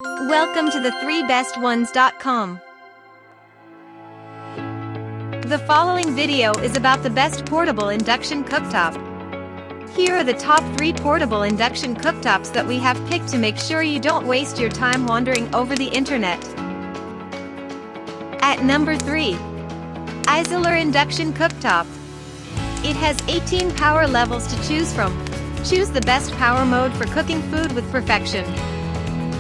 Welcome to the 3bestones.com. The following video is about the best portable induction cooktop. Here are the top 3 portable induction cooktops that we have picked to make sure you don't waste your time wandering over the internet. At number 3. Isiler Induction Cooktop. It has 18 power levels to choose from. Choose the best power mode for cooking food with perfection.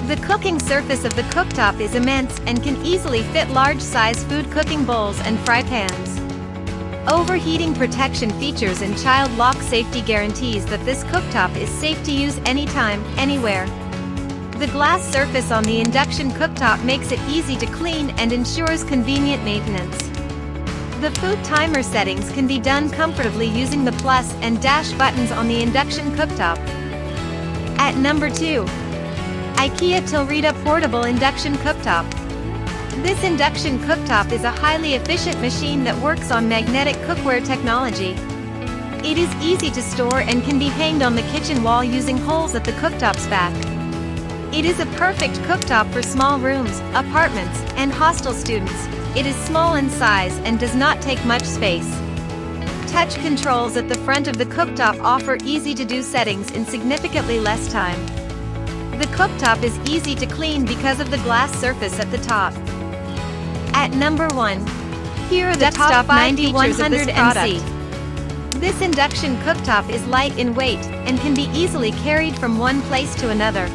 The cooking surface of the cooktop is immense and can easily fit large-size food cooking bowls and fry pans. Overheating protection features and child lock safety guarantees that this cooktop is safe to use anytime, anywhere. The glass surface on the induction cooktop makes it easy to clean and ensures convenient maintenance. The food timer settings can be done comfortably using the plus and dash buttons on the induction cooktop. At number 2. IKEA Tillreda Portable Induction Cooktop. This induction cooktop is a highly efficient machine that works on magnetic cookware technology. It is easy to store and can be hanged on the kitchen wall using holes at the cooktop's back. It is a perfect cooktop for small rooms, apartments, and hostel students. It is small in size and does not take much space. Touch controls at the front of the cooktop offer easy-to-do settings in significantly less time. The cooktop is easy to clean because of the glass surface at the top. At number 1. Here are the top 5 features of this product. This induction cooktop is light in weight and can be easily carried from one place to another.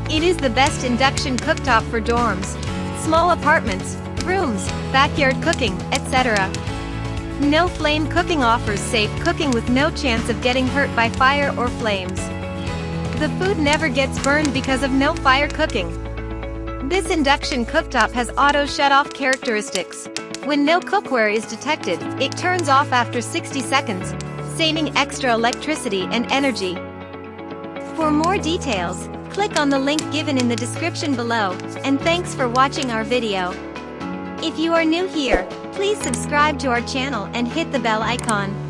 It is the best induction cooktop for dorms, small apartments, rooms, backyard cooking, etc. No flame cooking offers safe cooking with no chance of getting hurt by fire or flames. The food never gets burned because of no fire cooking. This induction cooktop has auto shut-off characteristics. When no cookware is detected, it turns off after 60 seconds, saving extra electricity and energy. For more details, click on the link given in the description below, and thanks for watching our video. If you are new here, please subscribe to our channel and hit the bell icon.